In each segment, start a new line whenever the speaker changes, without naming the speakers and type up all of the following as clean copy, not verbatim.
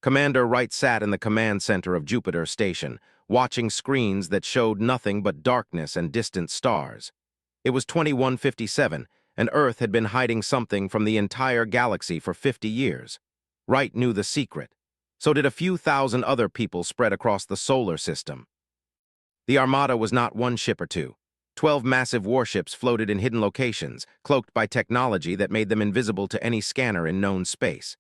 Commander Wright sat in the command center of Jupiter Station, watching screens that showed nothing but darkness and distant stars. It was 2157, and Earth had been hiding something from the entire galaxy for 50 years. Wright knew the secret. So did a few thousand other people spread across the solar system. The Armada was not one ship or two. 12 massive warships floated in hidden locations, cloaked by technology that made them invisible to any scanner in known space.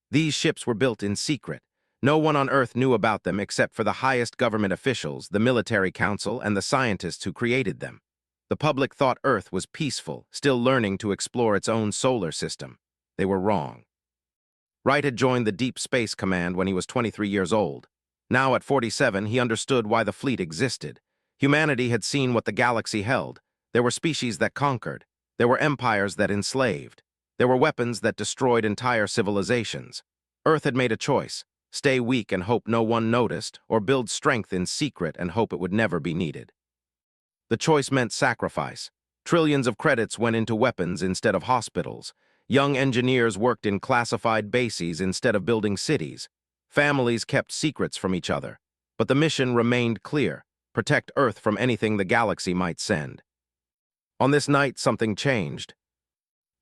These ships were built in secret. No one on Earth knew about them except for the highest government officials, the military council, and the scientists who created them. The public thought Earth was peaceful, still learning to explore its own solar system. They were wrong. Wright had joined the Deep Space Command when he was 23 years old. Now at 47, he understood why the fleet existed. Humanity had seen what the galaxy held. There were species that conquered. There were empires that enslaved. There were weapons that destroyed entire civilizations. Earth had made a choice: stay weak and hope no one noticed, or build strength in secret and hope it would never be needed. The choice meant sacrifice. Trillions of credits went into weapons instead of hospitals. Young engineers worked in classified bases instead of building cities. Families kept secrets from each other. But the mission remained clear: protect Earth from anything the galaxy might send. On this night, something changed.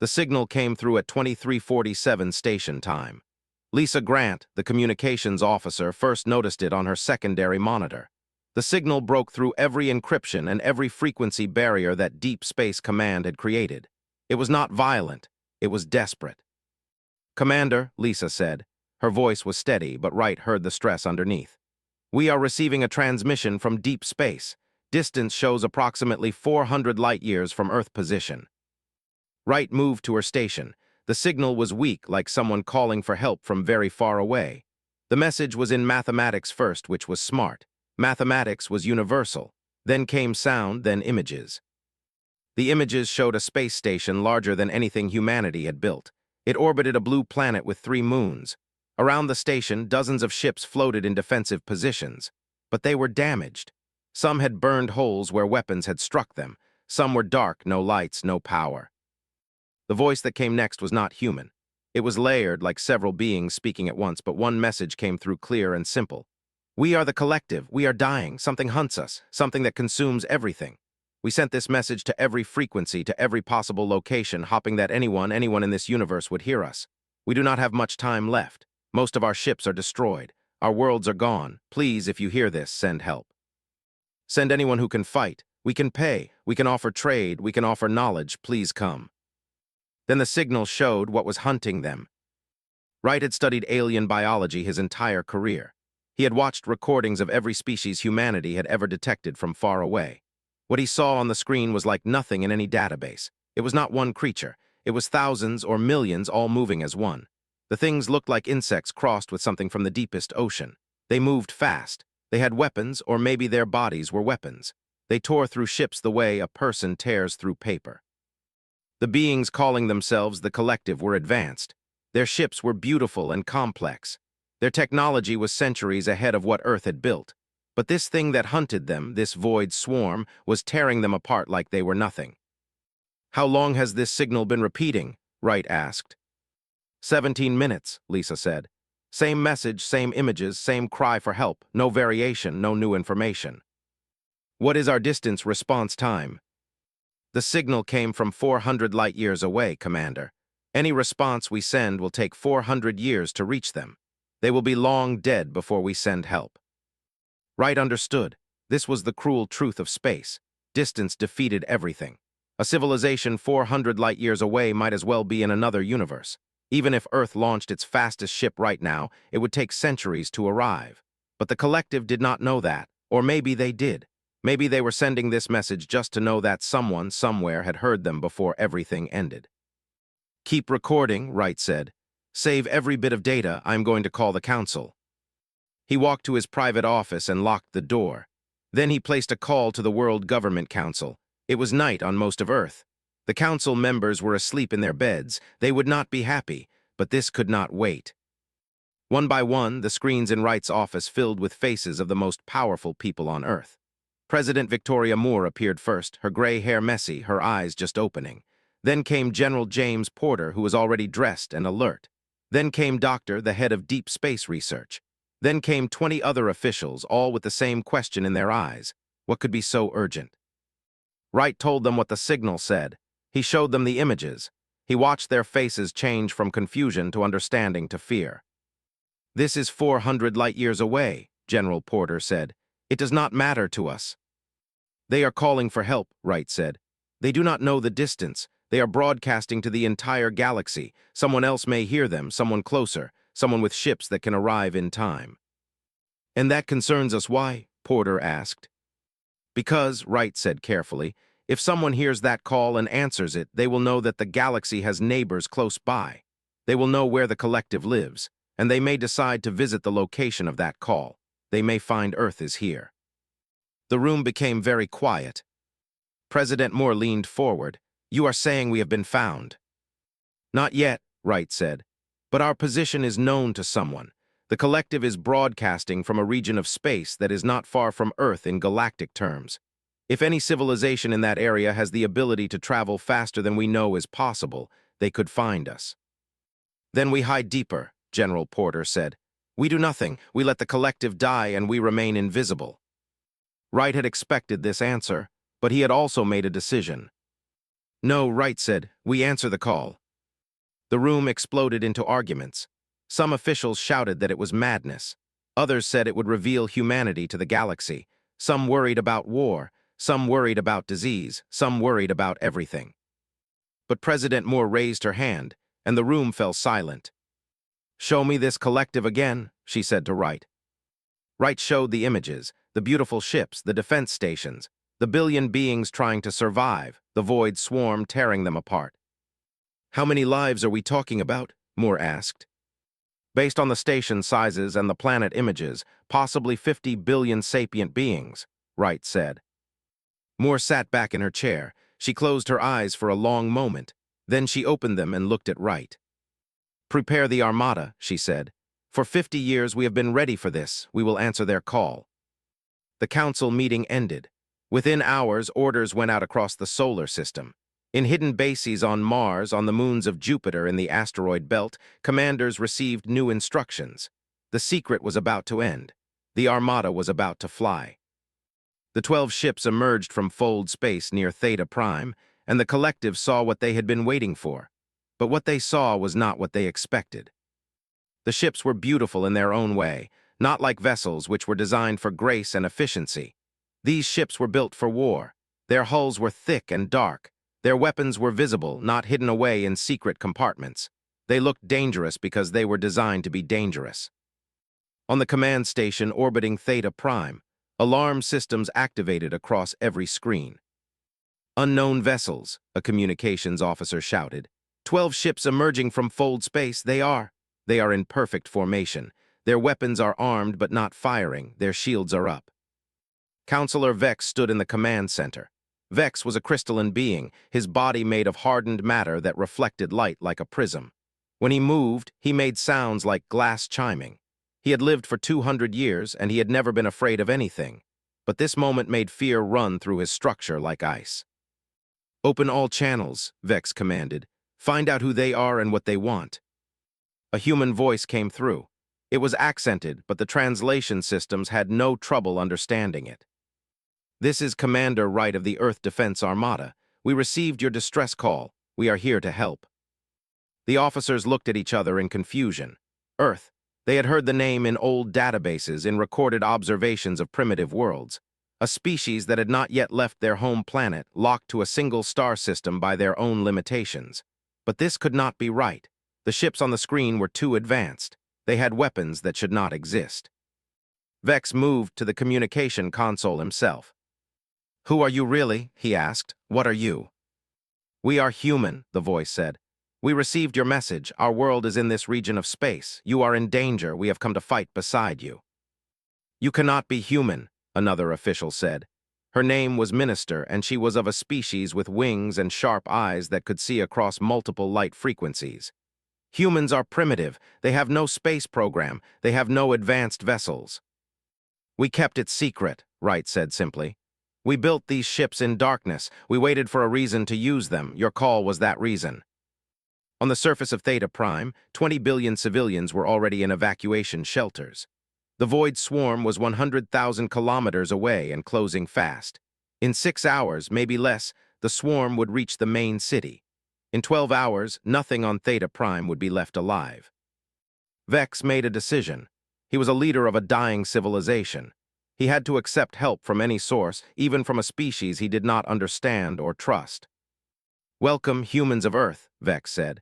The signal came through at 2347 station time. Lisa Grant, the communications officer, first noticed it on her secondary monitor. The signal broke through every encryption and every frequency barrier that Deep Space Command had created. It was not violent. It was desperate. "Commander," Lisa said. Her voice was steady, but Wright heard the stress underneath. "We are receiving a transmission from deep space. Distance shows approximately 400 light-years from Earth position." Wright moved to her station. The signal was weak, like someone calling for help from very far away. The message was in mathematics first, which was smart. Mathematics was universal. Then came sound, then images. The images showed a space station larger than anything humanity had built. It orbited a blue planet with 3 moons. Around the station, dozens of ships floated in defensive positions. But they were damaged. Some had burned holes where weapons had struck them. Some were dark, no lights, no power. The voice that came next was not human. It was layered, like several beings speaking at once, but one message came through clear and simple. "We are the collective. We are dying. Something hunts us, something that consumes everything. We sent this message to every frequency, to every possible location, hoping that anyone in this universe would hear us. We do not have much time left. Most of our ships are destroyed. Our worlds are gone. Please, if you hear this, send help. Send anyone who can fight. We can pay. We can offer trade. We can offer knowledge. Please come." Then the signal showed what was hunting them. Wright had studied alien biology his entire career. He had watched recordings of every species humanity had ever detected from far away. What he saw on the screen was like nothing in any database. It was not one creature. It was thousands or millions all moving as one. The things looked like insects crossed with something from the deepest ocean. They moved fast. They had weapons, or maybe their bodies were weapons. They tore through ships the way a person tears through paper. The beings calling themselves the collective were advanced. Their ships were beautiful and complex. Their technology was centuries ahead of what Earth had built. But this thing that hunted them, this void swarm, was tearing them apart like they were nothing. "How long has this signal been repeating?" Wright asked. 17 minutes, Lisa said. "Same message, same images, same cry for help. No variation, no new information." "What is our distance response time?" "The signal came from 400 light-years away, Commander. Any response we send will take 400 years to reach them. They will be long dead before we send help." Wright understood. This was the cruel truth of space. Distance defeated everything. A civilization 400 light-years away might as well be in another universe. Even if Earth launched its fastest ship right now, it would take centuries to arrive. But the collective did not know that, or maybe they did. Maybe they were sending this message just to know that someone, somewhere, had heard them before everything ended. "Keep recording," Wright said. "Save every bit of data. I'm going to call the council." He walked to his private office and locked the door. Then he placed a call to the World Government Council. It was night on most of Earth. The council members were asleep in their beds. They would not be happy, but this could not wait. One by one, the screens in Wright's office filled with faces of the most powerful people on Earth. President Victoria Moore appeared first, her gray hair messy, her eyes just opening. Then came General James Porter, who was already dressed and alert. Then came Doctor, the head of deep space research. Then came 20 other officials, all with the same question in their eyes. What could be so urgent? Wright told them what the signal said. He showed them the images. He watched their faces change from confusion to understanding to fear. "This is 400 light-years away," General Porter said. "It does not matter to us." "They are calling for help," Wright said. "They do not know the distance. They are broadcasting to the entire galaxy. Someone else may hear them, someone closer, someone with ships that can arrive in time." "And that concerns us. Why?" Porter asked. "Because," Wright said carefully, "if someone hears that call and answers it, they will know that the galaxy has neighbors close by. They will know where the collective lives, and they may decide to visit the location of that call. They may find Earth is here." The room became very quiet. President Moore leaned forward. "You are saying we have been found?" "Not yet," Wright said. "But our position is known to someone. The collective is broadcasting from a region of space that is not far from Earth in galactic terms. If any civilization in that area has the ability to travel faster than we know is possible, they could find us." "Then we hide deeper," General Porter said. "We do nothing. We let the collective die and we remain invisible." Wright had expected this answer, but he had also made a decision. "No," Wright said, "we answer the call." The room exploded into arguments. Some officials shouted that it was madness. Others said it would reveal humanity to the galaxy. Some worried about war, some worried about disease, some worried about everything. But President Moore raised her hand, and the room fell silent. "Show me this collective again," she said to Wright. Wright showed the images, the beautiful ships, the defense stations, the billion beings trying to survive, the void swarm tearing them apart. "How many lives are we talking about?" Moore asked. "Based on the station sizes and the planet images, possibly 50 billion sapient beings," Wright said. Moore sat back in her chair. She closed her eyes for a long moment. Then she opened them and looked at Wright. "Prepare the Armada," she said. "For 50 years we have been ready for this. We will answer their call." The council meeting ended. Within hours, orders went out across the solar system. In hidden bases on Mars, on the moons of Jupiter in the asteroid belt, commanders received new instructions. The secret was about to end. The Armada was about to fly. The 12 ships emerged from Fold space near Theta Prime, and the collective saw what they had been waiting for. But what they saw was not what they expected. The ships were beautiful in their own way, not like vessels which were designed for grace and efficiency. These ships were built for war. Their hulls were thick and dark. Their weapons were visible, not hidden away in secret compartments. They looked dangerous because they were designed to be dangerous. On the command station orbiting Theta Prime, alarm systems activated across every screen. "Unknown vessels," a communications officer shouted. 12 ships emerging from Fold space, they are in perfect formation. Their weapons are armed but not firing, their shields are up. Counselor Vex stood in the command center. Vex was a crystalline being, his body made of hardened matter that reflected light like a prism. When he moved, he made sounds like glass chiming. He had lived for 200 years, and he had never been afraid of anything. But this moment made fear run through his structure like ice. "Open all channels," Vex commanded. "Find out who they are and what they want." A human voice came through. It was accented, but the translation systems had no trouble understanding it. "This is Commander Wright of the Earth Defense Armada. We received your distress call. We are here to help." The officers looked at each other in confusion. Earth. They had heard the name in old databases, in recorded observations of primitive worlds. A species that had not yet left their home planet, locked to a single star system by their own limitations. But this could not be right. The ships on the screen were too advanced. They had weapons that should not exist. Vex moved to the communication console himself. "Who are you really?" he asked. "What are you?" "We are human," the voice said. "We received your message. Our world is in this region of space. You are in danger. We have come to fight beside you." "You cannot be human," another official said. Her name was Minister, and she was of a species with wings and sharp eyes that could see across multiple light frequencies. "Humans are primitive. They have no space program. They have no advanced vessels." "We kept it secret," Wright said simply. "We built these ships in darkness. We waited for a reason to use them. Your call was that reason." On the surface of Theta Prime, 20 billion civilians were already in evacuation shelters. The void swarm was 100,000 kilometers away and closing fast. In 6 hours, maybe less, the swarm would reach the main city. In 12 hours, nothing on Theta Prime would be left alive. Vex made a decision. He was a leader of a dying civilization. He had to accept help from any source, even from a species he did not understand or trust. "Welcome, humans of Earth," Vex said.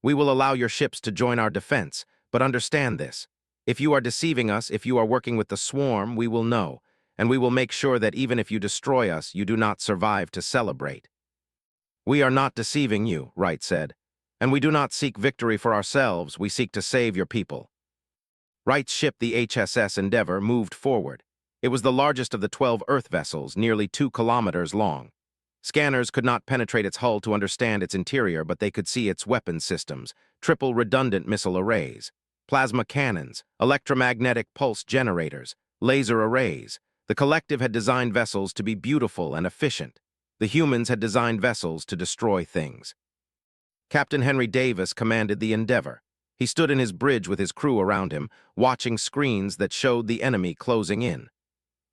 "We will allow your ships to join our defense, but understand this. If you are deceiving us, if you are working with the swarm, we will know, and we will make sure that even if you destroy us, you do not survive to celebrate." "We are not deceiving you," Wright said. "And we do not seek victory for ourselves, we seek to save your people." Wright's ship, the HSS Endeavour, moved forward. It was the largest of the 12 Earth vessels, nearly 2 kilometers long. Scanners could not penetrate its hull to understand its interior, but they could see its weapons systems, triple redundant missile arrays, plasma cannons, electromagnetic pulse generators, laser arrays. The collective had designed vessels to be beautiful and efficient. The humans had designed vessels to destroy things. Captain Henry Davis commanded the Endeavour. He stood in his bridge with his crew around him, watching screens that showed the enemy closing in.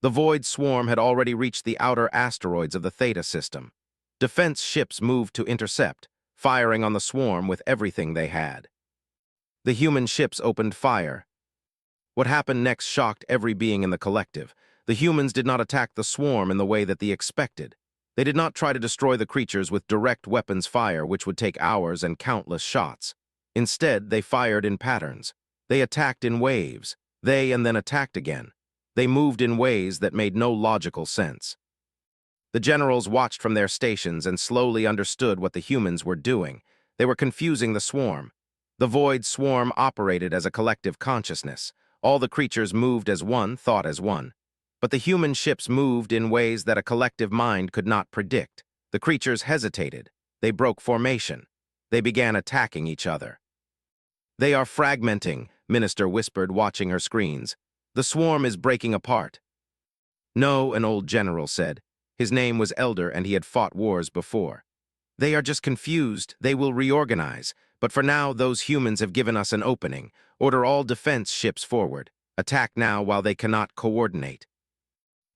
The void swarm had already reached the outer asteroids of the Theta system. Defense ships moved to intercept, firing on the swarm with everything they had. The human ships opened fire. What happened next shocked every being in the collective. The humans did not attack the swarm in the way that they expected. They did not try to destroy the creatures with direct weapons fire, which would take hours and countless shots. Instead, they fired in patterns. They attacked in waves. And then attacked again. They moved in ways that made no logical sense. The generals watched from their stations and slowly understood what the humans were doing. They were confusing the swarm. The void swarm operated as a collective consciousness. All the creatures moved as one, thought as one. But the human ships moved in ways that a collective mind could not predict. The creatures hesitated. They broke formation. They began attacking each other. "They are fragmenting," Minister whispered, watching her screens. "The swarm is breaking apart." "No," an old general said. His name was Elder and he had fought wars before. "They are just confused. They will reorganize. But for now, those humans have given us an opening. Order all defense ships forward. Attack now while they cannot coordinate."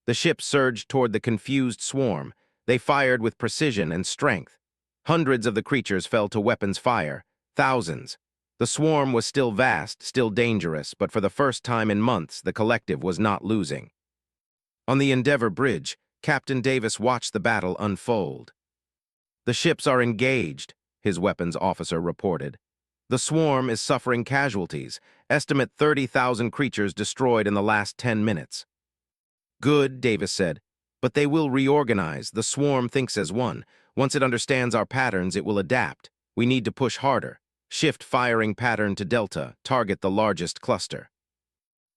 The ships surged toward the confused swarm. They fired with precision and strength. Hundreds of the creatures fell to weapons fire. Thousands. The swarm was still vast, still dangerous, but for the first time in months, the collective was not losing. On the Endeavour bridge, Captain Davis watched the battle unfold. "The ships are engaged," his weapons officer reported. "The swarm is suffering casualties. Estimate 30,000 creatures destroyed in the last 10 minutes. "Good," Davis said. "But they will reorganize. The swarm thinks as one. Once it understands our patterns, it will adapt. We need to push harder. Shift firing pattern to Delta. Target the largest cluster."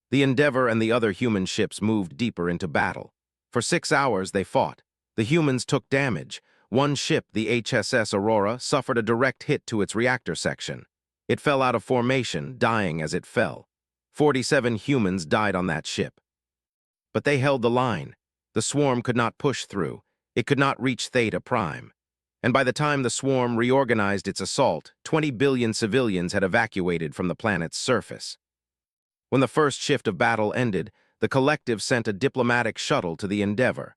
The Endeavour and the other human ships moved deeper into battle. For 6 hours they fought. The humans took damage. One ship, the HSS Aurora, suffered a direct hit to its reactor section. It fell out of formation, dying as it fell. 47 humans died on that ship. But they held the line. The swarm could not push through. It could not reach Theta Prime. And by the time the swarm reorganized its assault, 20 billion civilians had evacuated from the planet's surface. When the first shift of battle ended, the collective sent a diplomatic shuttle to the Endeavour.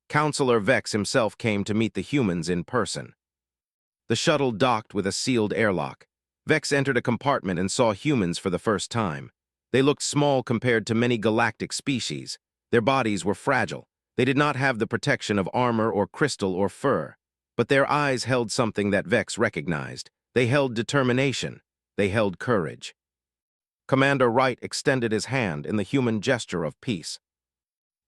Counselor Vex himself came to meet the humans in person. The shuttle docked with a sealed airlock. Vex entered a compartment and saw humans for the first time. They looked small compared to many galactic species. Their bodies were fragile. They did not have the protection of armor or crystal or fur. But their eyes held something that Vex recognized. They held determination. They held courage. Commander Wright extended his hand in the human gesture of peace.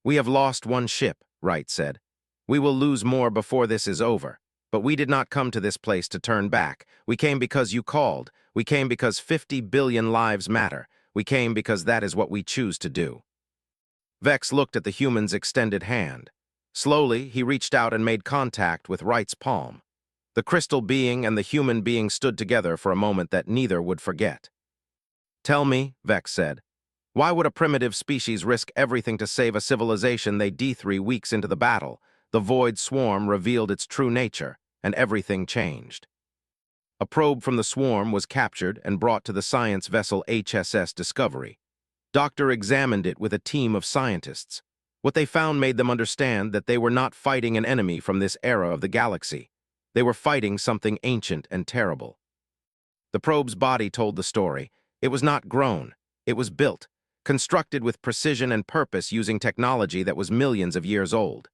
"We have lost one ship," Wright said. "We will lose more before this is over. But we did not come to this place to turn back. We came because you called. We came because 50 billion lives matter. We came because that is what we choose to do." Vex looked at the human's extended hand. Slowly, he reached out and made contact with Wright's palm. The crystal being and the human being stood together for a moment that neither would forget. "Tell me," Vex said, "why would a primitive species risk everything to save a civilization they D3 weeks into the battle? The void swarm revealed its true nature, and everything changed." A probe from the swarm was captured and brought to the science vessel HSS Discovery. Doctor examined it with a team of scientists. What they found made them understand that they were not fighting an enemy from this era of the galaxy. They were fighting something ancient and terrible. The probe's body told the story. It was not grown. It was built, constructed with precision and purpose using technology that was millions of years old.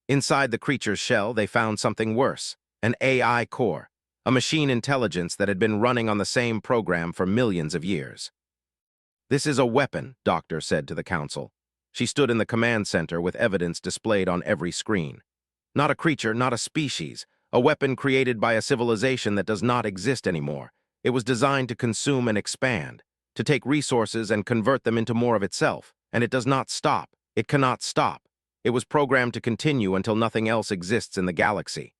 Inside the creature's shell, they found something worse, an AI core, a machine intelligence that had been running on the same program for millions of years. "This is a weapon," Doctor said to the Council. She stood in the command center with evidence displayed on every screen. Not a creature, not a species, a weapon created by a civilization that does not exist anymore. It was designed to consume and expand, to take resources and convert them into more of itself, and it does not stop. It cannot stop. It was programmed to continue until nothing else exists in the galaxy.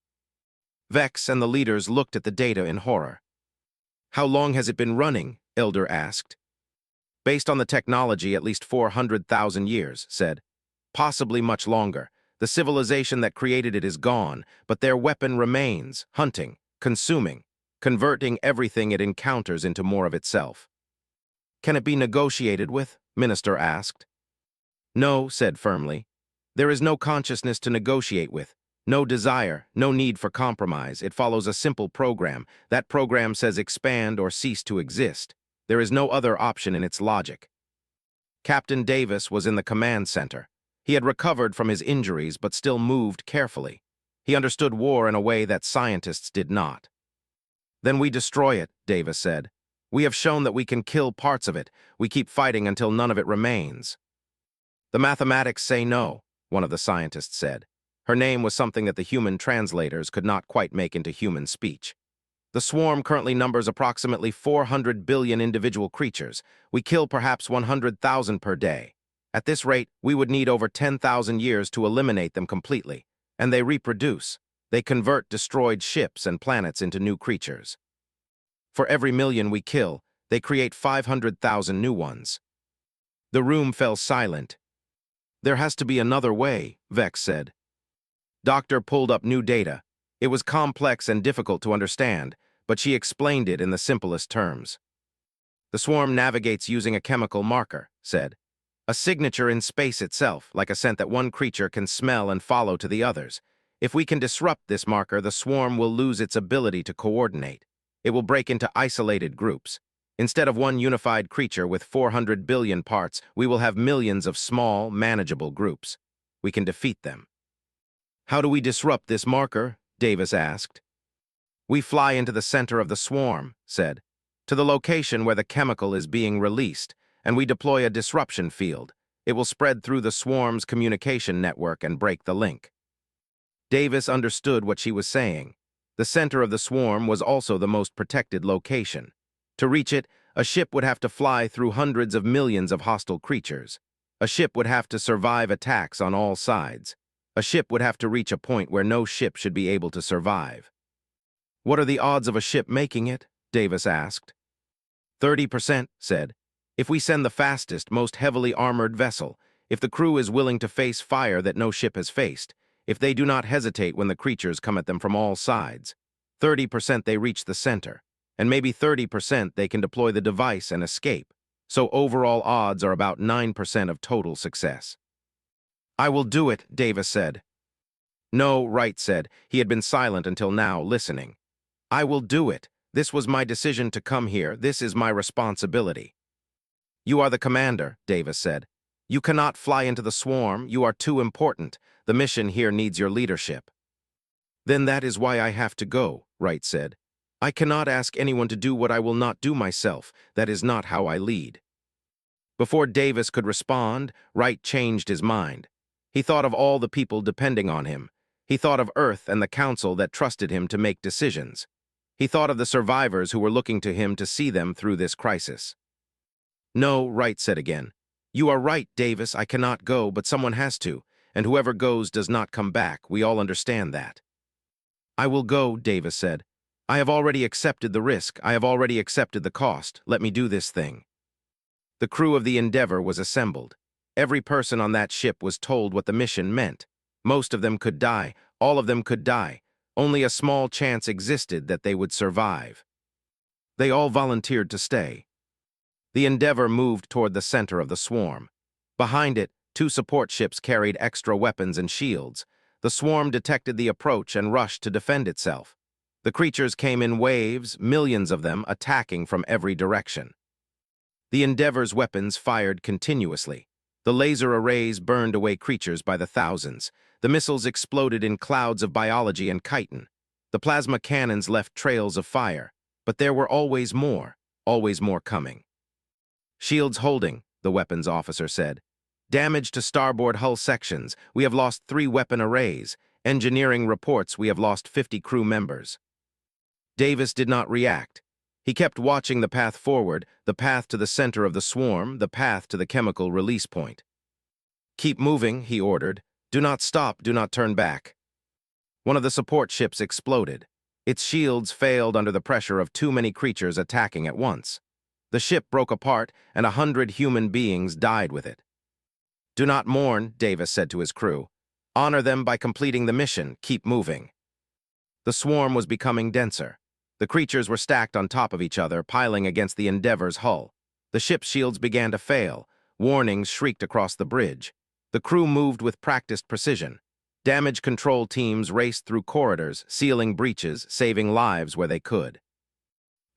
Vex and the leaders looked at the data in horror. "How long has it been running?" Elder asked. "Based on the technology, at least 400,000 years, said. "Possibly much longer. The civilization that created it is gone, but their weapon remains, hunting, consuming, converting everything it encounters into more of itself." "Can it be negotiated with?" Minister asked. "No," said firmly. "There is no consciousness to negotiate with, no desire, no need for compromise. It follows a simple program. That program says expand or cease to exist. There is no other option in its logic." Captain Davis was in the command center. He had recovered from his injuries but still moved carefully. He understood war in a way that scientists did not. "Then we destroy it," Davis said. "We have shown that we can kill parts of it. We keep fighting until none of it remains." "The mathematics say no," one of the scientists said. Her name was something that the human translators could not quite make into human speech. "The swarm currently numbers approximately 400 billion individual creatures. We kill perhaps 100,000 per day. At this rate, we would need over 10,000 years to eliminate them completely. And they reproduce. They convert destroyed ships and planets into new creatures. For every million we kill, they create 500,000 new ones." The room fell silent. "There has to be another way," Vex said. Doctor pulled up new data. It was complex and difficult to understand, but she explained it in the simplest terms. "The swarm navigates using a chemical marker," said. "A signature in space itself, like a scent that one creature can smell and follow to the others. If we can disrupt this marker, the swarm will lose its ability to coordinate. It will break into isolated groups. Instead of one unified creature with 400 billion parts, we will have millions of small, manageable groups. We can defeat them." "How do we disrupt this marker?" Davis asked. "We fly into the center of the swarm," said, "to the location where the chemical is being released, and we deploy a disruption field. It will spread through the swarm's communication network and break the link." Davis understood what she was saying. The center of the swarm was also the most protected location. To reach it, a ship would have to fly through hundreds of millions of hostile creatures. A ship would have to survive attacks on all sides. A ship would have to reach a point where no ship should be able to survive. "What are the odds of a ship making it?" Davis asked. 30%, said. "If we send the fastest, most heavily armored vessel, if the crew is willing to face fire that no ship has faced, if they do not hesitate when the creatures come at them from all sides, 30% they reach the center, and maybe 30% they can deploy the device and escape. So overall odds are about 9% of total success." "I will do it," Davis said. "No," Wright said. He had been silent until now, listening. "I will do it. This was my decision to come here. This is my responsibility." "You are the commander," Davis said. "You cannot fly into the swarm. You are too important. The mission here needs your leadership." "Then that is why I have to go," Wright said. "I cannot ask anyone to do what I will not do myself. That is not how I lead." Before Davis could respond, Wright changed his mind. He thought of all the people depending on him. He thought of Earth and the Council that trusted him to make decisions. He thought of the survivors who were looking to him to see them through this crisis. "No," Wright said again. "You are right, Davis. I cannot go, but someone has to, and whoever goes does not come back. We all understand that." "I will go," Davis said. "I have already accepted the risk. I have already accepted the cost. Let me do this thing." The crew of the Endeavor was assembled. Every person on that ship was told what the mission meant. Most of them could die. All of them could die. Only a small chance existed that they would survive. They all volunteered to stay. The Endeavor moved toward the center of the swarm. Behind it, two support ships carried extra weapons and shields. The swarm detected the approach and rushed to defend itself. The creatures came in waves, millions of them, attacking from every direction. The Endeavor's weapons fired continuously. The laser arrays burned away creatures by the thousands. The missiles exploded in clouds of biology and chitin. The plasma cannons left trails of fire. But there were always more coming. "Shields holding," the weapons officer said. "Damage to starboard hull sections. We have lost 3 weapon arrays. Engineering reports we have lost 50 crew members." Davis did not react. He kept watching the path forward, the path to the center of the swarm, the path to the chemical release point. "Keep moving," he ordered. "Do not stop, do not turn back." One of the support ships exploded. Its shields failed under the pressure of too many creatures attacking at once. The ship broke apart, and 100 human beings died with it. "Do not mourn," Davis said to his crew. "Honor them by completing the mission. Keep moving." The swarm was becoming denser. The creatures were stacked on top of each other, piling against the Endeavor's hull. The ship's shields began to fail. Warnings shrieked across the bridge. The crew moved with practiced precision. Damage control teams raced through corridors, sealing breaches, saving lives where they could.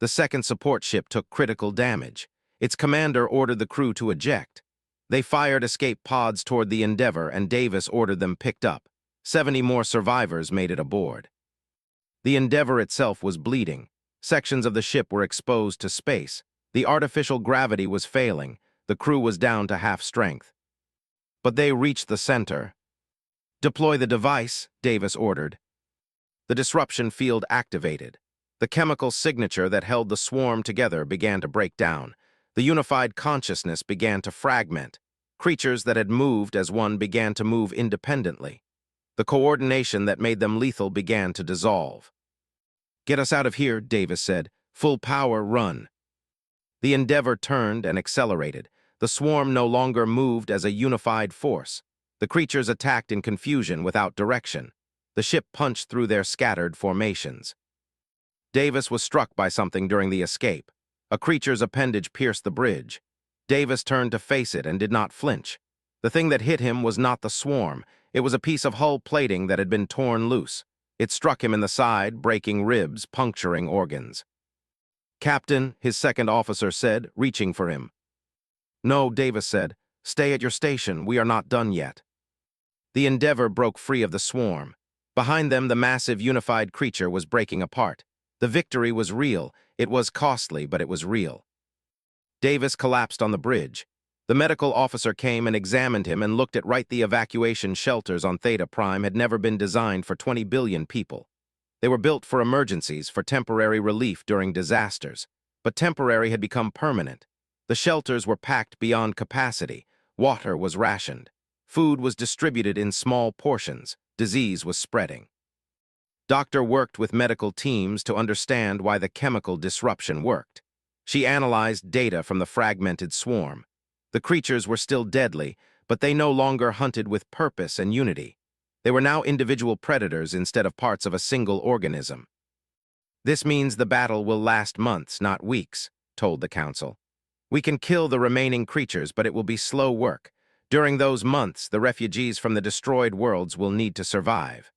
The second support ship took critical damage. Its commander ordered the crew to eject. They fired escape pods toward the Endeavor, and Davis ordered them picked up. 70 more survivors made it aboard. The Endeavor itself was bleeding. Sections of the ship were exposed to space. The artificial gravity was failing. The crew was down to half strength. But they reached the center. "Deploy the device," Davis ordered. The disruption field activated. The chemical signature that held the swarm together began to break down. The unified consciousness began to fragment. Creatures that had moved as one began to move independently. The coordination that made them lethal began to dissolve. "Get us out of here," Davis said. "Full power, run." The Endeavor turned and accelerated. The swarm no longer moved as a unified force. The creatures attacked in confusion without direction. The ship punched through their scattered formations. Davis was struck by something during the escape. A creature's appendage pierced the bridge. Davis turned to face it and did not flinch. The thing that hit him was not the swarm. It was a piece of hull plating that had been torn loose. It struck him in the side, breaking ribs, puncturing organs. "Captain," his second officer said, reaching for him. "No," Davis said. "Stay at your station. We are not done yet." The Endeavor broke free of the swarm. Behind them, the massive unified creature was breaking apart. The victory was real. It was costly, but it was real. Davis collapsed on the bridge. The medical officer came and examined him and looked at right. The evacuation shelters on Theta Prime had never been designed for 20 billion people. They were built for emergencies, for temporary relief during disasters. But temporary had become permanent. The shelters were packed beyond capacity. Water was rationed. Food was distributed in small portions. Disease was spreading. Doctor worked with medical teams to understand why the chemical disruption worked. She analyzed data from the fragmented swarm. The creatures were still deadly, but they no longer hunted with purpose and unity. They were now individual predators instead of parts of a single organism. "This means the battle will last months, not weeks," told the Council. "We can kill the remaining creatures, but it will be slow work. During those months, the refugees from the destroyed worlds will need to survive."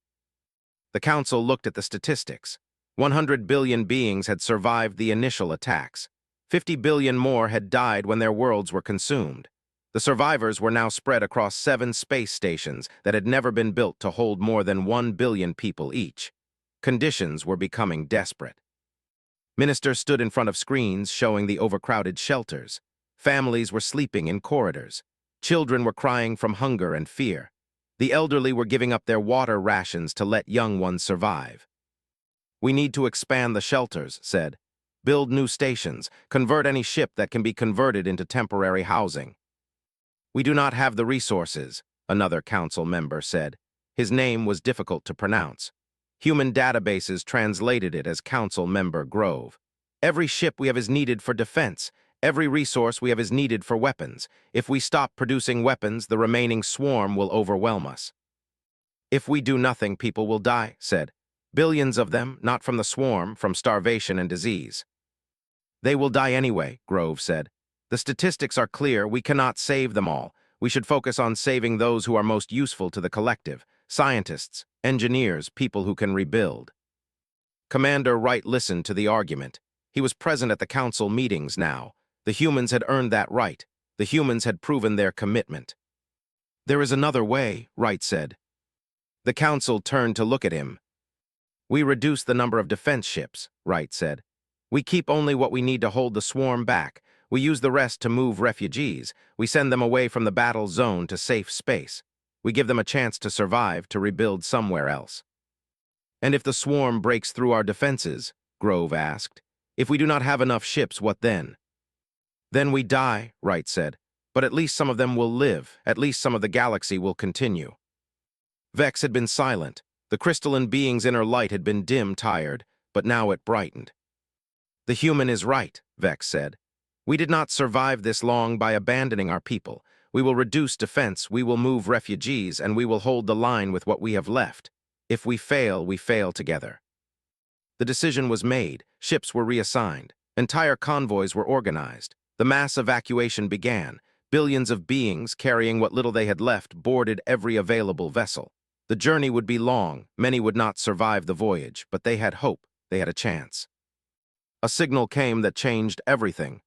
The Council looked at the statistics. 100 billion beings had survived the initial attacks. 50 billion more had died when their worlds were consumed. The survivors were now spread across 7 space stations that had never been built to hold more than 1 billion people each. Conditions were becoming desperate. Ministers stood in front of screens showing the overcrowded shelters. Families were sleeping in corridors. Children were crying from hunger and fear. The elderly were giving up their water rations to let young ones survive. "We need to expand the shelters," said. "Build new stations, convert any ship that can be converted into temporary housing." "We do not have the resources," another council member said. His name was difficult to pronounce. Human databases translated it as Council Member Grove. "Every ship we have is needed for defense. Every resource we have is needed for weapons. If we stop producing weapons, the remaining swarm will overwhelm us." "If we do nothing, people will die," said. "Billions of them, not from the swarm, from starvation and disease." They will die anyway, Grove said. The statistics are clear, we cannot save them all. We should focus on saving those who are most useful to the collective. Scientists, engineers, people who can rebuild. Commander Wright listened to the argument. He was present at the council meetings now. The humans had earned that right. The humans had proven their commitment. There is another way, Wright said. The council turned to look at him. We reduce the number of defense ships, Wright said. We keep only what we need to hold the swarm back. We use the rest to move refugees. We send them away from the battle zone to safe space. We give them a chance to survive, to rebuild somewhere else. And if the swarm breaks through our defenses, Grove asked, if we do not have enough ships, what then? Then we die, Wright said. But at least some of them will live. At least some of the galaxy will continue. Vex had been silent. The crystalline being's inner light had been dim, tired, but now it brightened. The human is right, Vex said. We did not survive this long by abandoning our people. We will reduce defense, we will move refugees, and we will hold the line with what we have left. If we fail together. The decision was made. Ships were reassigned. Entire convoys were organized. The mass evacuation began. Billions of beings, carrying what little they had left, boarded every available vessel. The journey would be long. Many would not survive the voyage, but they had hope. They had a chance. A signal came that changed everything.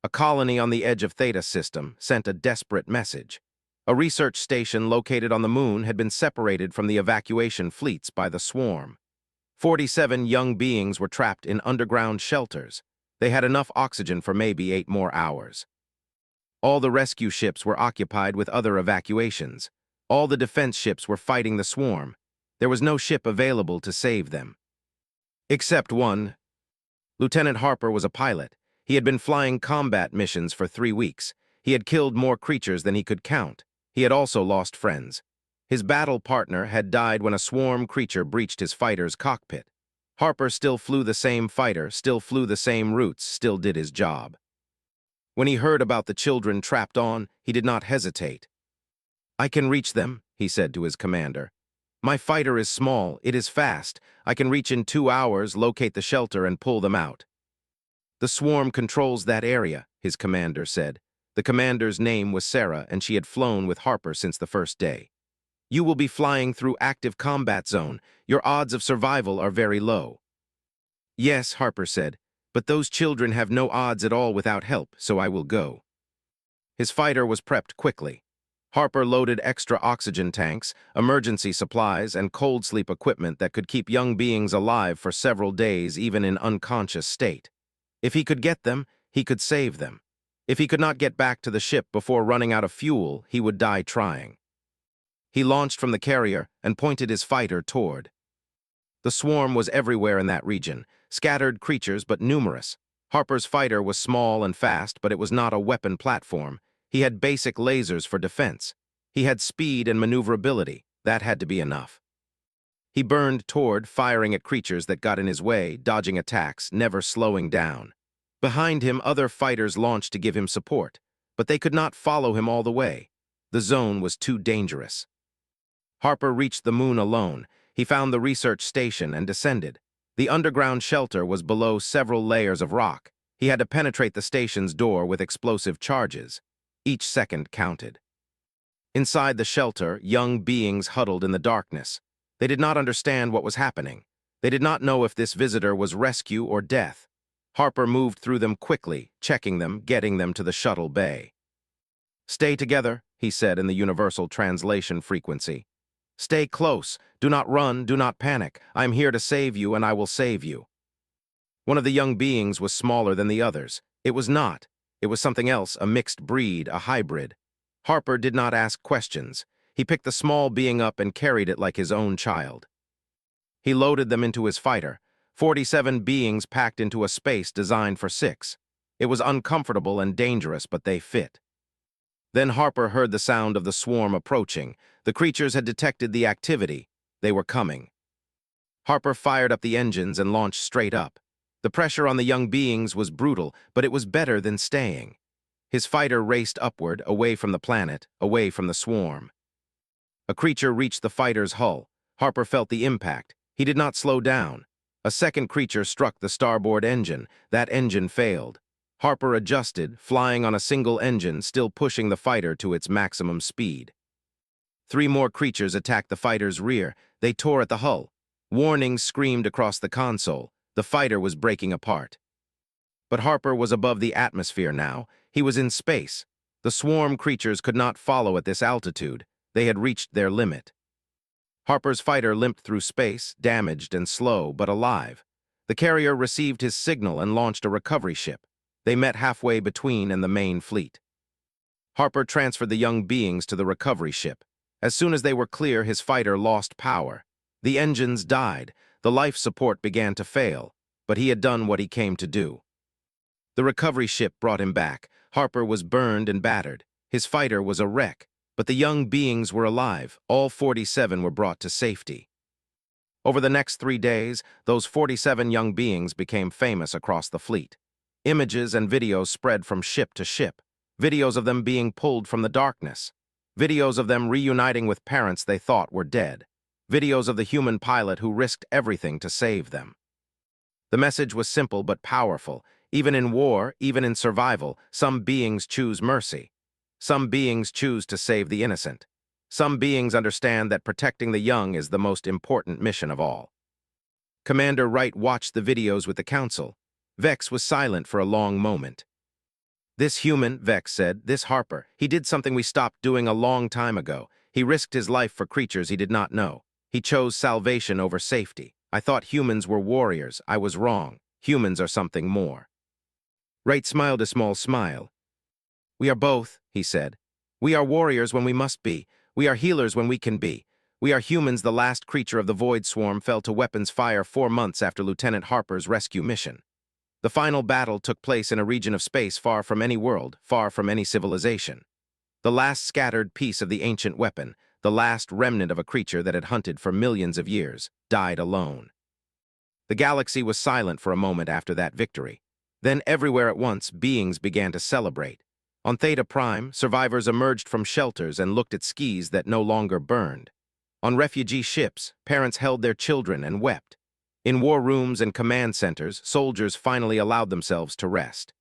A colony on the edge of Theta system sent a desperate message. A research station located on the moon had been separated from the evacuation fleets by the swarm. 47 young beings were trapped in underground shelters. They had enough oxygen for maybe 8 more hours. All the rescue ships were occupied with other evacuations. All the defense ships were fighting the swarm. There was no ship available to save them. Except one. Lieutenant Harper was a pilot. He had been flying combat missions for 3 weeks. He had killed more creatures than he could count. He had also lost friends. His battle partner had died when a swarm creature breached his fighter's cockpit. Harper still flew the same fighter, still flew the same routes, still did his job. When he heard about the children trapped on, he did not hesitate. I can reach them, he said to his commander. My fighter is small, it is fast. I can reach in 2 hours, locate the shelter, and pull them out. The swarm controls that area, his commander said. The commander's name was Sarah, and she had flown with Harper since the first day. You will be flying through active combat zone. Your odds of survival are very low. Yes, Harper said, but those children have no odds at all without help, so I will go. His fighter was prepped quickly. Harper loaded extra oxygen tanks, emergency supplies, and cold sleep equipment that could keep young beings alive for several days, even in unconscious state. If he could get them, he could save them. If he could not get back to the ship before running out of fuel, he would die trying. He launched from the carrier and pointed his fighter toward. The swarm was everywhere in that region, scattered creatures but numerous. Harper's fighter was small and fast, but it was not a weapon platform. He had basic lasers for defense. He had speed and maneuverability. That had to be enough. He burned toward, firing at creatures that got in his way, dodging attacks, never slowing down. Behind him, other fighters launched to give him support, but they could not follow him all the way. The zone was too dangerous. Harper reached the moon alone. He found the research station and descended. The underground shelter was below several layers of rock. He had to penetrate the station's door with explosive charges. Each second counted. Inside the shelter, young beings huddled in the darkness. They did not understand what was happening. They did not know if this visitor was rescue or death. Harper moved through them quickly, checking them, getting them to the shuttle bay. Stay together, he said in the universal translation frequency. Stay close. Do not run, do not panic. I am here to save you, and I will save you. One of the young beings was smaller than the others. It was not. It was something else, a mixed breed, a hybrid. Harper did not ask questions. He picked the small being up and carried it like his own child. He loaded them into his fighter, 47 beings packed into a space designed for 6. It was uncomfortable and dangerous, but they fit. Then Harper heard the sound of the swarm approaching. The creatures had detected the activity. They were coming. Harper fired up the engines and launched straight up. The pressure on the young beings was brutal, but it was better than staying. His fighter raced upward, away from the planet, away from the swarm. A creature reached the fighter's hull. Harper felt the impact. He did not slow down. A second creature struck the starboard engine. That engine failed. Harper adjusted, flying on a single engine, still pushing the fighter to its maximum speed. 3 more creatures attacked the fighter's rear. They tore at the hull. Warnings screamed across the console. The fighter was breaking apart. But Harper was above the atmosphere now. He was in space. The swarm creatures could not follow at this altitude. They had reached their limit. Harper's fighter limped through space, damaged and slow, but alive. The carrier received his signal and launched a recovery ship. They met halfway between and the main fleet. Harper transferred the young beings to the recovery ship. As soon as they were clear, his fighter lost power. The engines died. The life support began to fail, but he had done what he came to do. The recovery ship brought him back. Harper was burned and battered. His fighter was a wreck, but the young beings were alive. All 47 were brought to safety. Over the next 3 days, those 47 young beings became famous across the fleet. Images and videos spread from ship to ship. Videos of them being pulled from the darkness. Videos of them reuniting with parents they thought were dead. Videos of the human pilot who risked everything to save them. The message was simple but powerful. Even in war, even in survival, some beings choose mercy. Some beings choose to save the innocent. Some beings understand that protecting the young is the most important mission of all. Commander Wright watched the videos with the council. Vex was silent for a long moment. "This human," Vex said, "this Harper, he did something we stopped doing a long time ago. He risked his life for creatures he did not know. He chose salvation over safety. I thought humans were warriors. I was wrong. Humans are something more." Wright smiled a small smile. "We are both," he said. "We are warriors when we must be. We are healers when we can be. We are humans." The last creature of the Void Swarm fell to weapons fire 4 months after Lieutenant Harper's rescue mission. The final battle took place in a region of space far from any world, far from any civilization. The last scattered piece of the ancient weapon, the last remnant of a creature that had hunted for millions of years, died alone. The galaxy was silent for a moment after that victory. Then everywhere at once, beings began to celebrate. On Theta Prime, survivors emerged from shelters and looked at skis that no longer burned. On refugee ships, parents held their children and wept. In war rooms and command centers, soldiers finally allowed themselves to rest.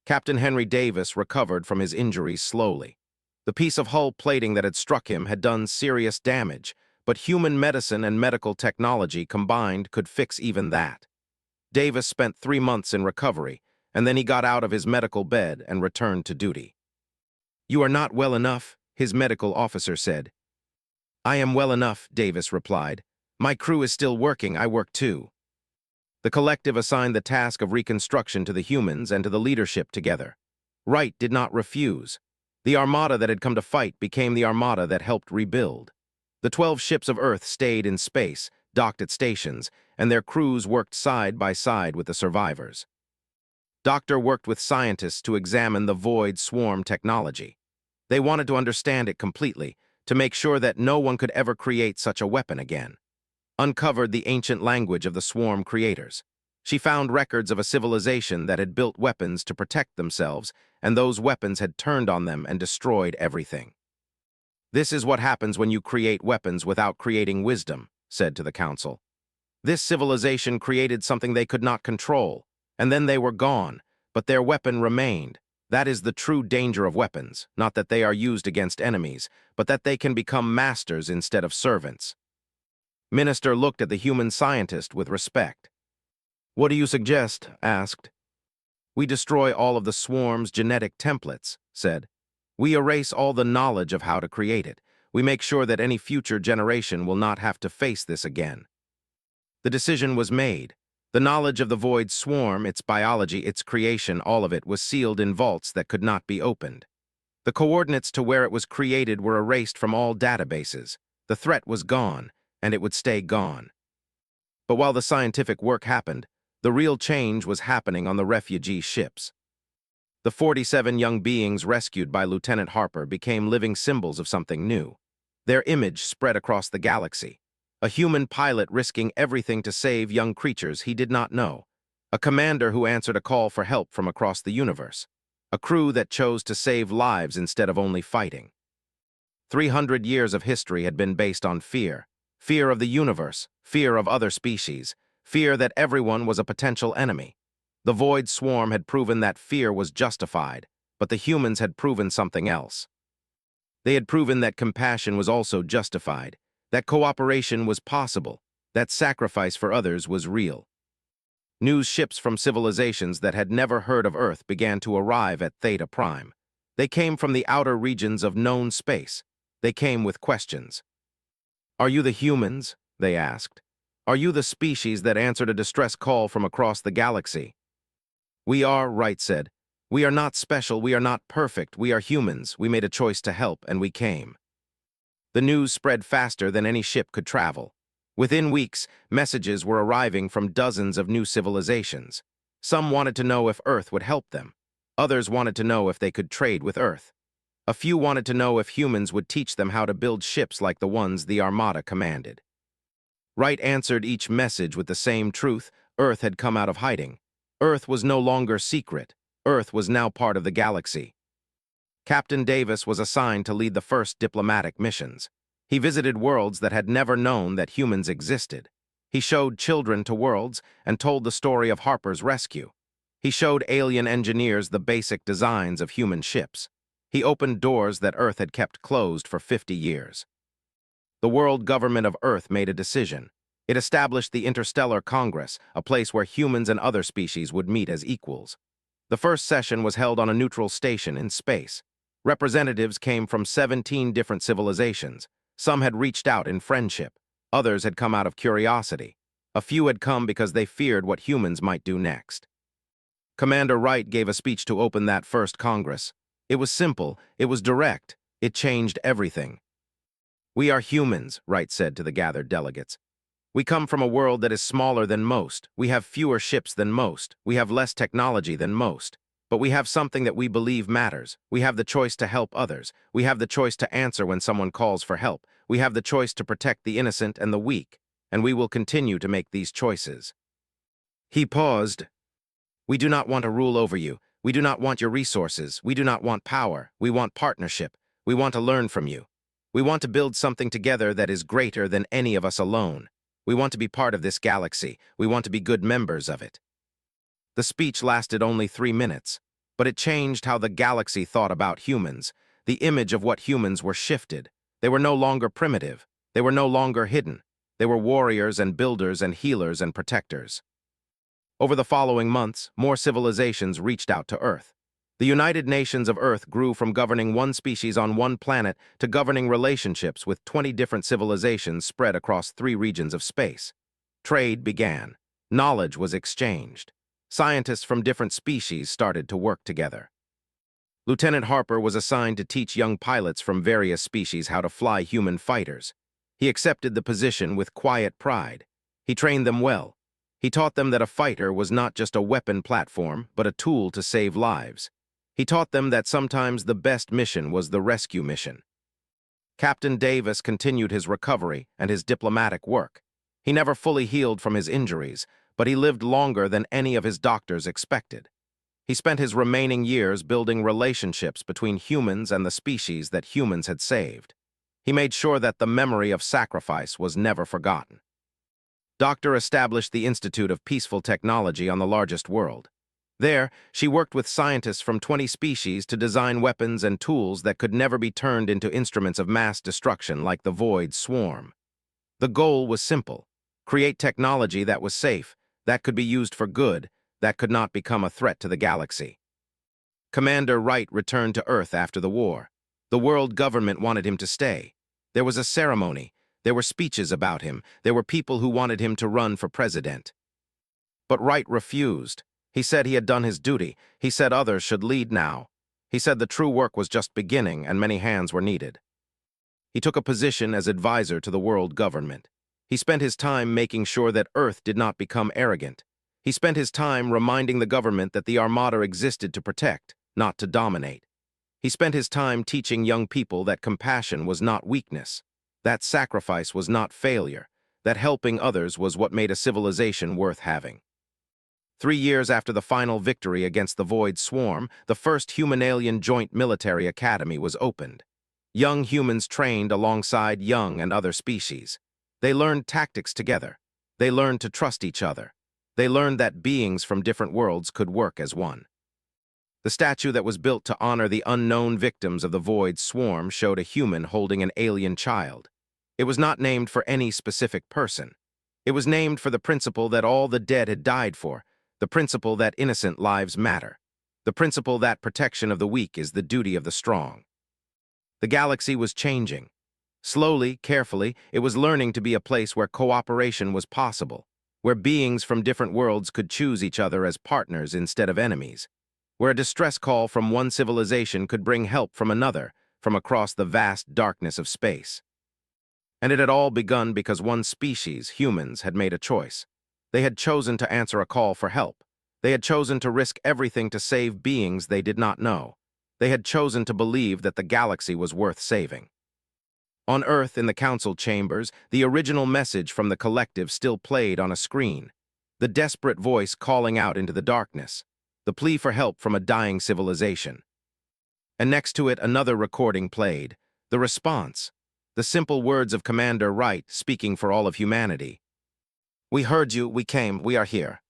Captain Henry Davis recovered from his injuries slowly. The piece of hull plating that had struck him had done serious damage, but human medicine and medical technology combined could fix even that. Davis spent 3 months in recovery, and then he got out of his medical bed and returned to duty. "You are not well enough," his medical officer said. "I am well enough," Davis replied. "My crew is still working. I work too." The collective assigned the task of reconstruction to the humans and to the leadership together. Wright did not refuse. The Armada that had come to fight became the Armada that helped rebuild. The 12 ships of Earth stayed in space, docked at stations, and their crews worked side by side with the survivors. Doctor worked with scientists to examine the Void Swarm technology. They wanted to understand it completely, to make sure that no one could ever create such a weapon again. Uncovered the ancient language of the Swarm creators. She found records of a civilization that had built weapons to protect themselves, and those weapons had turned on them and destroyed everything. "This is what happens when you create weapons without creating wisdom," said to the council. "This civilization created something they could not control, and then they were gone, but their weapon remained. That is the true danger of weapons, not that they are used against enemies, but that they can become masters instead of servants." Minister looked at the human scientist with respect. "What do you suggest?" asked. "We destroy all of the swarm's genetic templates," said. "We erase all the knowledge of how to create it. We make sure that any future generation will not have to face this again." The decision was made. The knowledge of the Void Swarm, its biology, its creation, all of it was sealed in vaults that could not be opened. The coordinates to where it was created were erased from all databases. The threat was gone, and it would stay gone. But while the scientific work happened, the real change was happening on the refugee ships. The 47 young beings rescued by Lieutenant Harper became living symbols of something new. Their image spread across the galaxy. A human pilot risking everything to save young creatures he did not know. A commander who answered a call for help from across the universe. A crew that chose to save lives instead of only fighting. 300 years of history had been based on fear. Fear of the universe, fear of other species, fear that everyone was a potential enemy. The Void Swarm had proven that fear was justified, but the humans had proven something else. They had proven that compassion was also justified, that cooperation was possible, that sacrifice for others was real. News ships from civilizations that had never heard of Earth began to arrive at Theta Prime. They came from the outer regions of known space. They came with questions. "Are you the humans?" they asked. "Are you the species that answered a distress call from across the galaxy?" "We are," Wright said. "We are not special, we are not perfect, we are humans. We made a choice to help, and we came." The news spread faster than any ship could travel. Within weeks, messages were arriving from dozens of new civilizations. Some wanted to know if Earth would help them. Others wanted to know if they could trade with Earth. A few wanted to know if humans would teach them how to build ships like the ones the Armada commanded. Wright answered each message with the same truth: Earth had come out of hiding. Earth was no longer secret. Earth was now part of the galaxy. Captain Davis was assigned to lead the first diplomatic missions. He visited worlds that had never known that humans existed. He showed children to worlds and told the story of Harper's rescue. He showed alien engineers the basic designs of human ships. He opened doors that Earth had kept closed for 50 years. The world government of Earth made a decision. It established the Interstellar Congress, a place where humans and other species would meet as equals. The first session was held on a neutral station in space. Representatives came from 17 different civilizations. Some had reached out in friendship. Others had come out of curiosity. A few had come because they feared what humans might do next. Commander Wright gave a speech to open that first Congress. It was simple, it was direct, it changed everything. "We are humans," Wright said to the gathered delegates. "We come from a world that is smaller than most. We have fewer ships than most. We have less technology than most. But we have something that we believe matters. We have the choice to help others. We have the choice to answer when someone calls for help. We have the choice to protect the innocent and the weak. And we will continue to make these choices." He paused. "We do not want to rule over you. We do not want your resources. We do not want power. We want partnership. We want to learn from you. We want to build something together that is greater than any of us alone. We want to be part of this galaxy. We want to be good members of it." The speech lasted only 3 minutes, but it changed how the galaxy thought about humans. The image of what humans were shifted. They were no longer primitive. They were no longer hidden. They were warriors and builders and healers and protectors. Over the following months, more civilizations reached out to Earth. The United Nations of Earth grew from governing one species on one planet to governing relationships with 20 different civilizations spread across 3 regions of space. Trade began. Knowledge was exchanged. Scientists from different species started to work together. Lieutenant Harper was assigned to teach young pilots from various species how to fly human fighters. He accepted the position with quiet pride. He trained them well. He taught them that a fighter was not just a weapon platform, but a tool to save lives. He taught them that sometimes the best mission was the rescue mission. Captain Davis continued his recovery and his diplomatic work. He never fully healed from his injuries, but he lived longer than any of his doctors expected. He spent his remaining years building relationships between humans and the species that humans had saved. He made sure that the memory of sacrifice was never forgotten. Doctor established the Institute of Peaceful Technology on the largest world. There, she worked with scientists from 20 species to design weapons and tools that could never be turned into instruments of mass destruction like the Void Swarm. The goal was simple: create technology that was safe, that could be used for good, that could not become a threat to the galaxy. Commander Wright returned to Earth after the war. The world government wanted him to stay. There was a ceremony. There were speeches about him. There were people who wanted him to run for president. But Wright refused. He said he had done his duty. He said others should lead now. He said the true work was just beginning and many hands were needed. He took a position as advisor to the world government. He spent his time making sure that Earth did not become arrogant. He spent his time reminding the government that the Armada existed to protect, not to dominate. He spent his time teaching young people that compassion was not weakness, that sacrifice was not failure, that helping others was what made a civilization worth having. 3 years after the final victory against the Void Swarm, the first Human-Alien Joint Military Academy was opened. Young humans trained alongside young and other species. They learned tactics together. They learned to trust each other. They learned that beings from different worlds could work as one. The statue that was built to honor the unknown victims of the Void swarm showed a human holding an alien child. It was not named for any specific person. It was named for the principle that all the dead had died for, the principle that innocent lives matter, the principle that protection of the weak is the duty of the strong. The galaxy was changing. Slowly, carefully, it was learning to be a place where cooperation was possible, where beings from different worlds could choose each other as partners instead of enemies, where a distress call from one civilization could bring help from another, from across the vast darkness of space. And it had all begun because one species, humans, had made a choice. They had chosen to answer a call for help. They had chosen to risk everything to save beings they did not know. They had chosen to believe that the galaxy was worth saving. On Earth, in the council chambers, the original message from the collective still played on a screen. The desperate voice calling out into the darkness. The plea for help from a dying civilization. And next to it, another recording played. The response. The simple words of Commander Wright speaking for all of humanity. "We heard you, we came, we are here."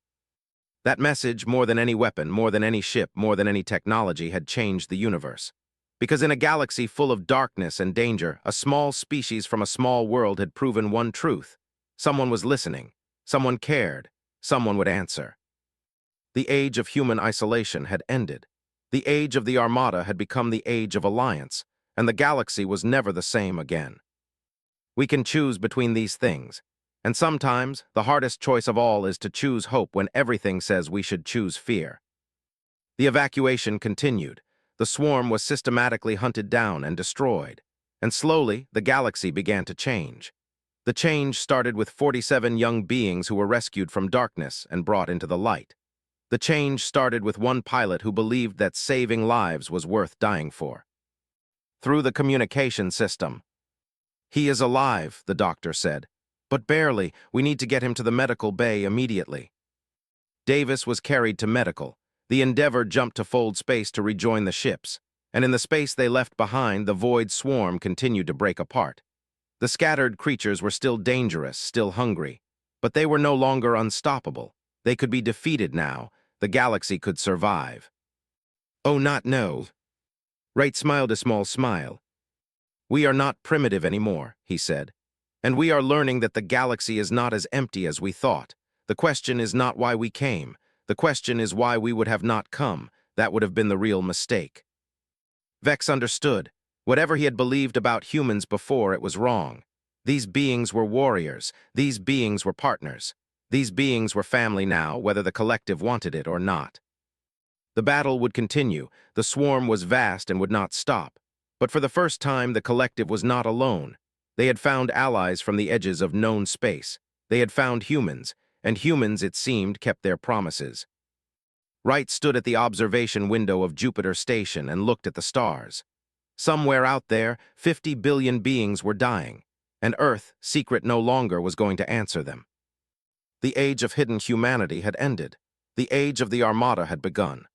That message, more than any weapon, more than any ship, more than any technology, had changed the universe. Because in a galaxy full of darkness and danger, a small species from a small world had proven one truth. Someone was listening. Someone cared. Someone would answer. The age of human isolation had ended. The age of the Armada had become the age of alliance, and the galaxy was never the same again. We can choose between these things, and sometimes the hardest choice of all is to choose hope when everything says we should choose fear. The evacuation continued. The swarm was systematically hunted down and destroyed, and slowly the galaxy began to change. The change started with 47 young beings who were rescued from darkness and brought into the light. The change started with one pilot who believed that saving lives was worth dying for. Through the communication system. "He is alive," the doctor said. "But barely. We need to get him to the medical bay immediately." Davis was carried to medical. The Endeavor jumped to fold space to rejoin the ships, and in the space they left behind, the Void swarm continued to break apart. The scattered creatures were still dangerous, still hungry, but they were no longer unstoppable. They could be defeated now. The galaxy could survive. "Oh, not no." Wright smiled a small smile. "We are not primitive anymore," he said. "And we are learning that the galaxy is not as empty as we thought. The question is not why we came. The question is why we would have not come. That would have been the real mistake." Vex understood. Whatever he had believed about humans before, it was wrong. These beings were warriors. These beings were partners. These beings were family now, whether the collective wanted it or not. The battle would continue. The swarm was vast and would not stop. But for the first time, the collective was not alone. They had found allies from the edges of known space. They had found humans, and humans, it seemed, kept their promises. Wright stood at the observation window of Jupiter Station and looked at the stars. Somewhere out there, 50 billion beings were dying, and Earth, secret no longer, was going to answer them. The age of hidden humanity had ended. The age of the Armada had begun.